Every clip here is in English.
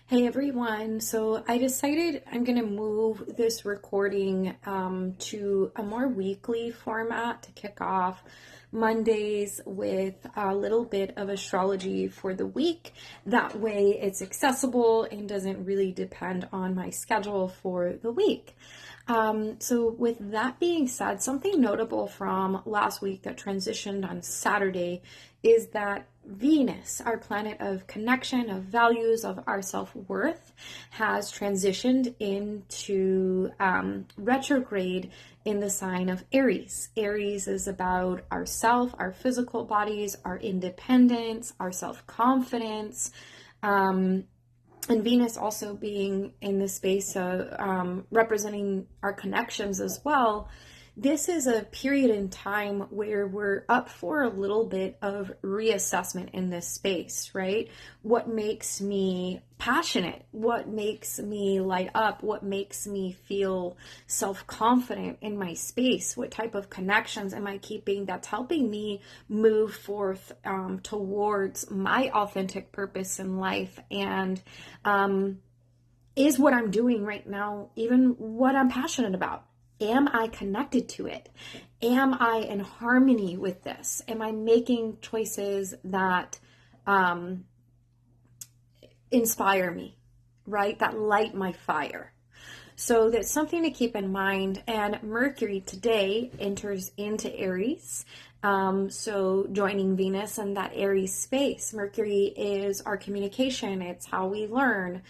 Hey everyone, so I decided I'm going to move this recording to a more weekly format to kick off Mondays with a little bit of astrology for the week. That way it's accessible and doesn't really depend on my schedule for the week. So with that being said, something notable from last week that transitioned on Saturday is that Venus, our planet of connection, of values, of our self-worth, has transitioned into retrograde in the sign of Aries. Aries is about ourself, our physical bodies, our independence, our self-confidence, and Venus also being in the space of representing our connections as well. This is a period in time where we're up for a little bit of reassessment in this space, right? What makes me passionate? What makes me light up? What makes me feel self-confident in my space? What type of connections am I keeping that's helping me move forth towards my authentic purpose in life? And is what I'm doing right now even what I'm passionate about? Am I connected to it? Am I in harmony with this? Am I making choices that inspire me, right? That light my fire. So that's something to keep in mind. And Mercury today enters into Aries. So joining Venus in that Aries space. Mercury is our communication. It's how we learn.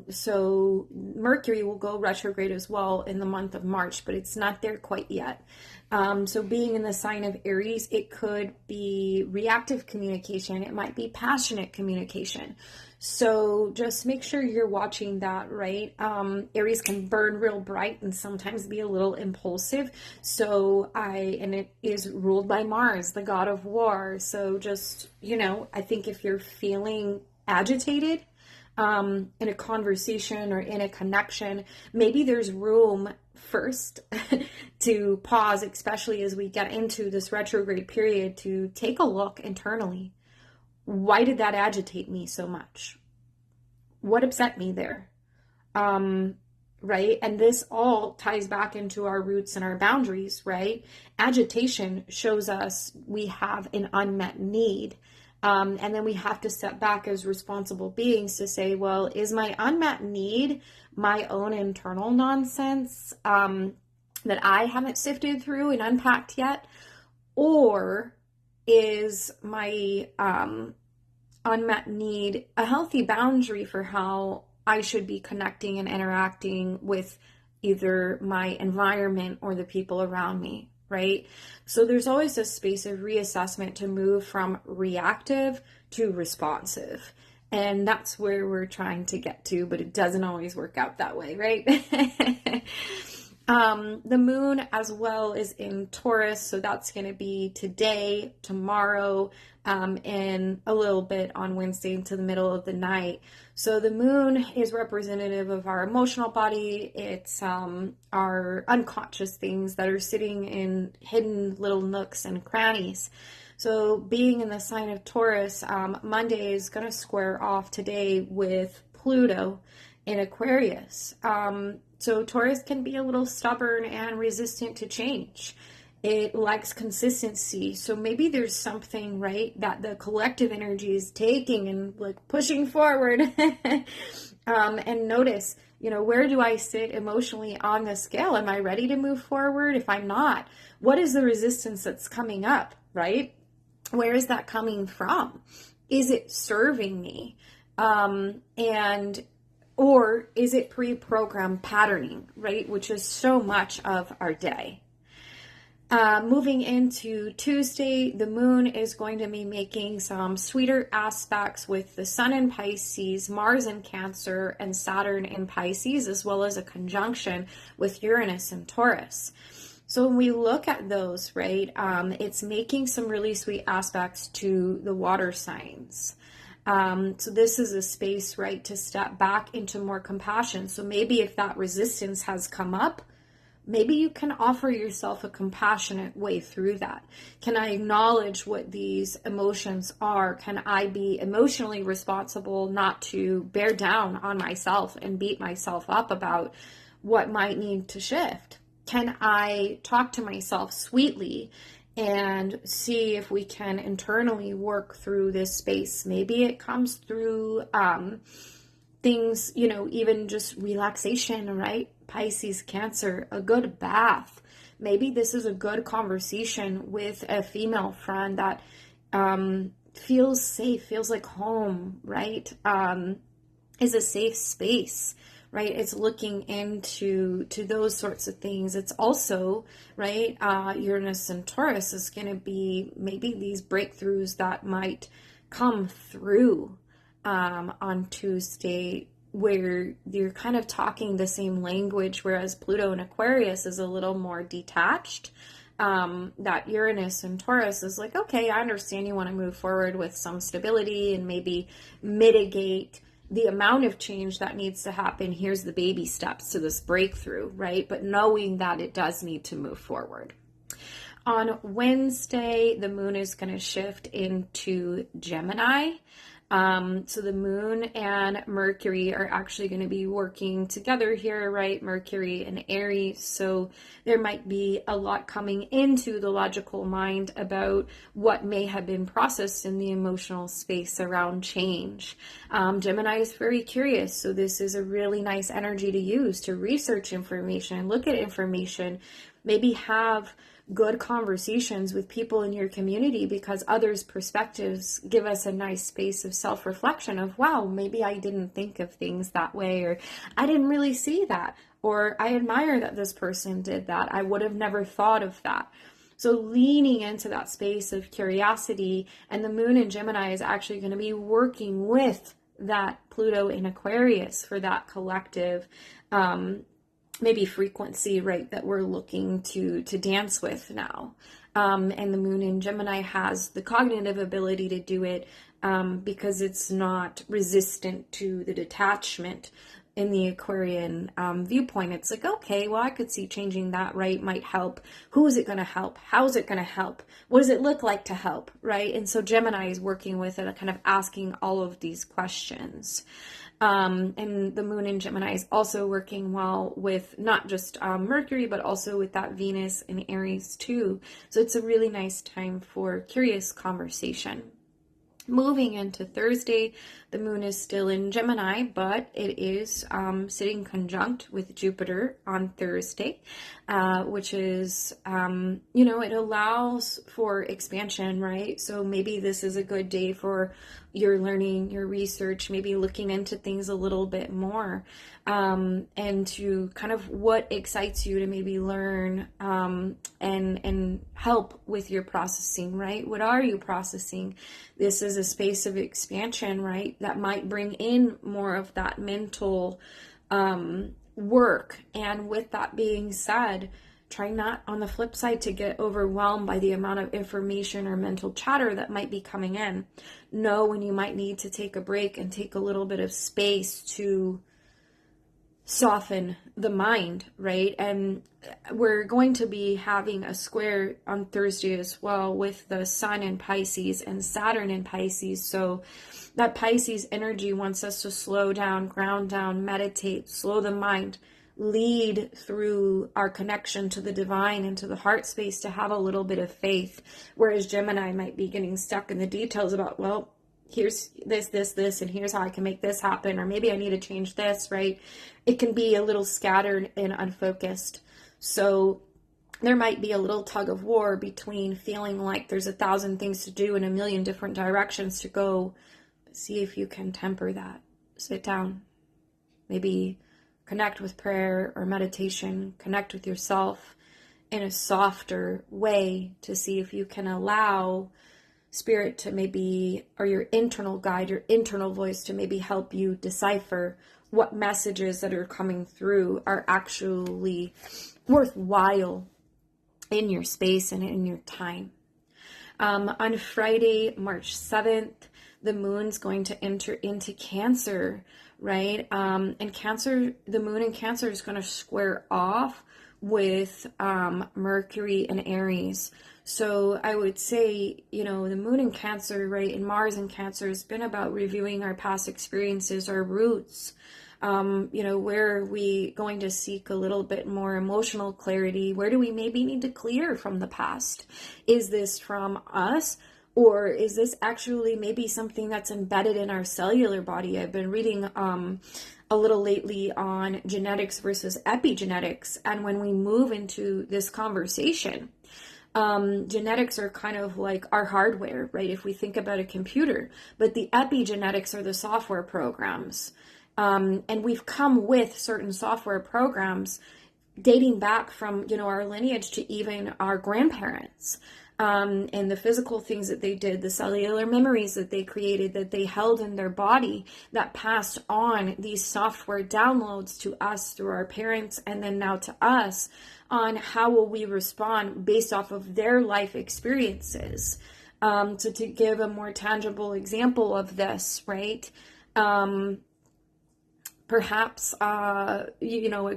So Mercury will go retrograde as well in the month of March, but it's not there quite yet. So being in the sign of Aries, it could be reactive communication. It might be passionate communication. So just make sure you're watching that, right? Aries can burn real bright and sometimes be a little impulsive. And it is ruled by Mars, the god of war. So just, I think if you're feeling agitated, in a conversation or in a connection, maybe there's room first to pause, especially as we get into this retrograde period, to take a look internally. Why did that agitate me so much? What upset me there? Right? And this all ties back into our roots and our boundaries, right? Agitation shows us we have an unmet need. And then we have to step back as responsible beings to say, well, is my unmet need my own internal nonsense that I haven't sifted through and unpacked yet? Or is my unmet need a healthy boundary for how I should be connecting and interacting with either my environment or the people around me? Right? So there's always a space of reassessment to move from reactive to responsive. And that's where we're trying to get to, but it doesn't always work out that way, right? The moon as well is in Taurus, so that's going to be today, tomorrow, and a little bit on Wednesday into the middle of the night. So the moon is representative of our emotional body. It's our unconscious things that are sitting in hidden little nooks and crannies. So being in the sign of Taurus, Monday is going to square off today with Pluto in Aquarius. So Taurus can be a little stubborn and resistant to change. It likes consistency. So maybe there's something, right, that the collective energy is taking and like pushing forward. And notice, where do I sit emotionally on the scale? Am I ready to move forward? If I'm not, what is the resistance that's coming up, right? Where is that coming from? Is it serving me? Or is it pre-programmed patterning, right? Which is so much of our day. Moving into Tuesday, the moon is going to be making some sweeter aspects with the sun in Pisces, Mars in Cancer, and Saturn in Pisces, as well as a conjunction with Uranus in Taurus. So when we look at those, right, it's making some really sweet aspects to the water signs. So this is a space, right, to step back into more compassion. So maybe if that resistance has come up, maybe you can offer yourself a compassionate way through that. Can I acknowledge what these emotions are? Can I be emotionally responsible not to bear down on myself and beat myself up about what might need to shift? Can I talk to myself sweetly and see if we can internally work through this space? Maybe it comes through things, even just relaxation, right? Pisces, Cancer, a good bath. Maybe this is a good conversation with a female friend that feels safe, feels like home, right? Is a safe space, right? It's looking into those sorts of things. It's also, right, Uranus and Taurus is going to be maybe these breakthroughs that might come through on Tuesday, where you're kind of talking the same language, whereas Pluto and Aquarius is a little more detached. That Uranus and Taurus is like, okay, I understand you want to move forward with some stability and maybe mitigate the amount of change that needs to happen. Here's the baby steps to this breakthrough, right? But knowing that it does need to move forward. On Wednesday, the moon is going to shift into Gemini. So the moon and Mercury are actually going to be working together here, right? Mercury and Aries. So there might be a lot coming into the logical mind about what may have been processed in the emotional space around change. Gemini is very curious. So this is a really nice energy to use to research information, look at information, maybe have good conversations with people in your community, because others' perspectives give us a nice space of self-reflection of, wow, maybe I didn't think of things that way, or I didn't really see that, or I admire that this person did that. I would have never thought of that. So leaning into that space of curiosity, and the moon in Gemini is actually going to be working with that Pluto in Aquarius for that collective maybe frequency, right, that we're looking to dance with now. And the moon in Gemini has the cognitive ability to do it because it's not resistant to the detachment in the Aquarian viewpoint. It's like, okay, well, I could see changing that, right, might help. Who is it going to help? How is it going to help? What does it look like to help, right? And so Gemini is working with it, kind of asking all of these questions. And the moon in Gemini is also working well with not just Mercury, but also with that Venus in Aries too. So it's a really nice time for curious conversation. Moving into Thursday, the moon is still in Gemini, but it is sitting conjunct with Jupiter on Thursday, which is, it allows for expansion, right? So maybe this is a good day for your learning, your research, maybe looking into things a little bit more, and to kind of what excites you to maybe learn and help with your processing, right? What are you processing? This is a space of expansion, right? That might bring in more of that mental work. And with that being said, try not, on the flip side, to get overwhelmed by the amount of information or mental chatter that might be coming in. Know when you might need to take a break and take a little bit of space to soften the mind, right? And we're going to be having a square on Thursday as well with the Sun in Pisces and Saturn in Pisces. So that Pisces energy wants us to slow down, ground down, meditate, slow the mind, lead through our connection to the divine and to the heart space, to have a little bit of faith. Whereas Gemini might be getting stuck in the details about, well, here's this, and here's how I can make this happen, or maybe I need to change this, right? It can be a little scattered and unfocused. So there might be a little tug of war between feeling like there's 1,000 things to do in a million different directions to go. See if you can temper that. Sit down. Maybe connect with prayer or meditation. Connect with yourself in a softer way to see if you can allow Spirit to maybe, or your internal guide, your internal voice to maybe help you decipher what messages that are coming through are actually worthwhile in your space and in your time. On Friday, March 7th, the moon's going to enter into Cancer, right? And Cancer, the moon in Cancer is going to square off with Mercury and Aries. So I would say, the moon in Cancer, right, and Mars in Cancer has been about reviewing our past experiences, our roots. Where are we going to seek a little bit more emotional clarity? Where do we maybe need to clear from the past? Is this from us? Or is this actually maybe something that's embedded in our cellular body? I've been reading a little lately on genetics versus epigenetics. And when we move into this conversation, genetics are kind of like our hardware, right? If we think about a computer, but the epigenetics are the software programs. And we've come with certain software programs dating back from, our lineage to even our grandparents. And the physical things that they did, the cellular memories that they created, that they held in their body, that passed on these software downloads to us through our parents, and then now to us, on how will we respond based off of their life experiences. So to give a more tangible example of this, right? Perhaps, a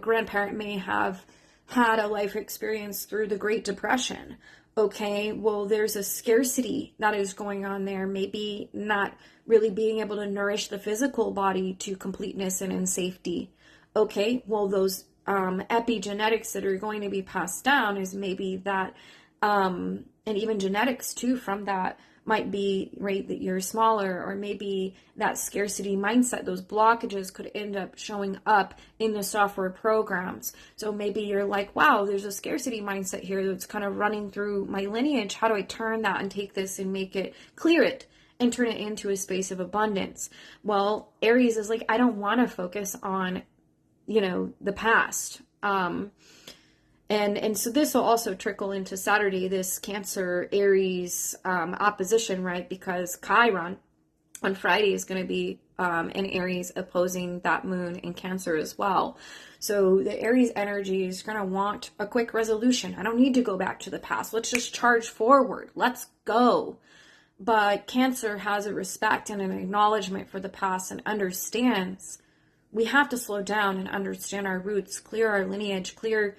grandparent may have had a life experience through the Great Depression. Okay, well, there's a scarcity that is going on there, maybe not really being able to nourish the physical body to completeness and in safety. Okay, well, those epigenetics that are going to be passed down is maybe that, and even genetics too from that might be, right, that you're smaller, or maybe that scarcity mindset, those blockages could end up showing up in the software programs. So maybe you're like, wow, there's a scarcity mindset here that's kind of running through my lineage. How do I turn that and take this and make it, clear it, and turn it into a space of abundance? Well, Aries is like, I don't want to focus on, the past. And so this will also trickle into Saturday, this Cancer Aries opposition, right? Because Chiron on Friday is going to be in Aries opposing that moon in Cancer as well. So the Aries energy is going to want a quick resolution. I don't need to go back to the past. Let's just charge forward. Let's go. But Cancer has a respect and an acknowledgement for the past and understands we have to slow down and understand our roots, clear our lineage, clear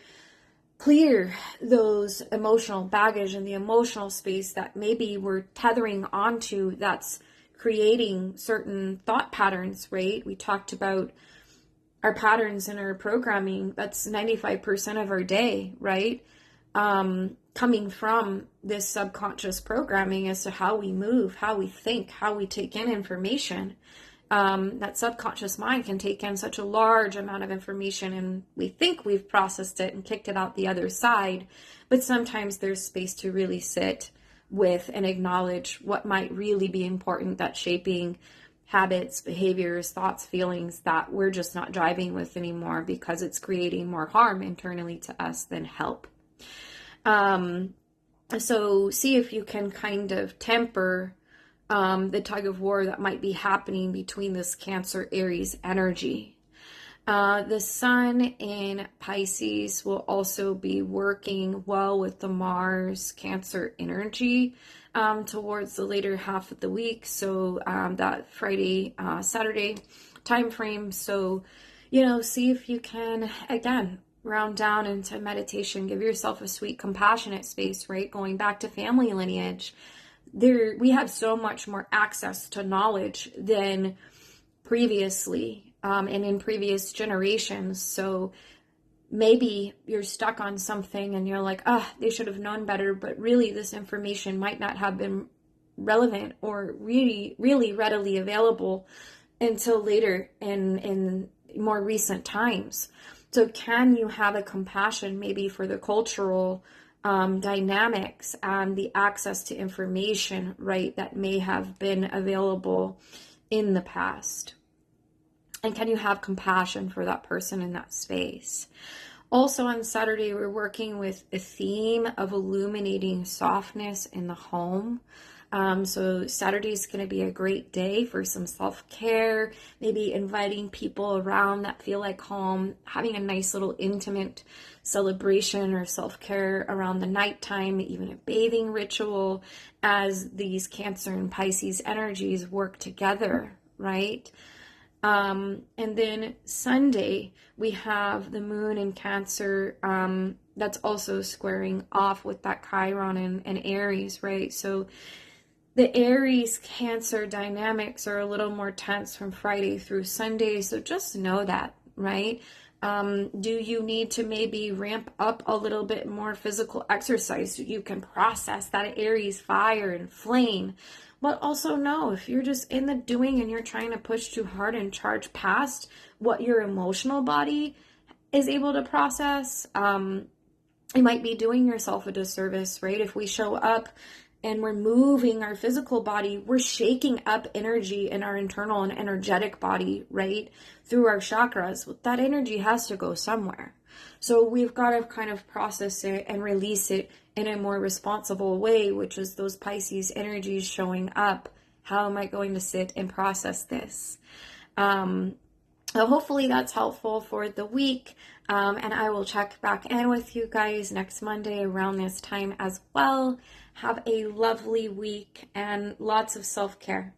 those emotional baggage and the emotional space that maybe we're tethering onto that's creating certain thought patterns, right? We talked about our patterns in our programming. That's 95% of our day, right? Coming from this subconscious programming as to how we move, how we think, how we take in information. That subconscious mind can take in such a large amount of information, and we think we've processed it and kicked it out the other side, but sometimes there's space to really sit with and acknowledge what might really be important, that's shaping habits, behaviors, thoughts, feelings that we're just not driving with anymore because it's creating more harm internally to us than help. So see if you can kind of temper the tug of war that might be happening between this Cancer Aries energy. The sun in Pisces will also be working well with the Mars Cancer energy towards the later half of the week. So that Friday, Saturday time frame. So, see if you can, again, round down into meditation, give yourself a sweet, compassionate space, right? Going back to family lineage. We have so much more access to knowledge than previously and in previous generations. So maybe you're stuck on something and you're like, they should have known better, but really this information might not have been relevant or really, really readily available until later in more recent times. So can you have a compassion maybe for the cultural dynamics and the access to information, right, that may have been available in the past? And can you have compassion for that person in that space? Also on Saturday, we're working with a theme of illuminating softness in the home. So Saturday is going to be a great day for some self-care, maybe inviting people around that feel like home, having a nice little intimate celebration or self-care around the nighttime, even a bathing ritual, as these Cancer and Pisces energies work together, right? And then Sunday, we have the moon in Cancer, that's also squaring off with that Chiron and Aries, right? So the Aries Cancer dynamics are a little more tense from Friday through Sunday. So just know that, right? Do you need to maybe ramp up a little bit more physical exercise so you can process that Aries fire and flame? But also know, if you're just in the doing and you're trying to push too hard and charge past what your emotional body is able to process, you might be doing yourself a disservice, right? If we show up and we're moving our physical body, we're shaking up energy in our internal and energetic body, right? Through our chakras. That energy has to go somewhere. So we've got to kind of process it and release it in a more responsible way, which is those Pisces energies showing up. How am I going to sit and process this? So hopefully that's helpful for the week. And I will check back in with you guys next Monday around this time as well. Have a lovely week and lots of self-care.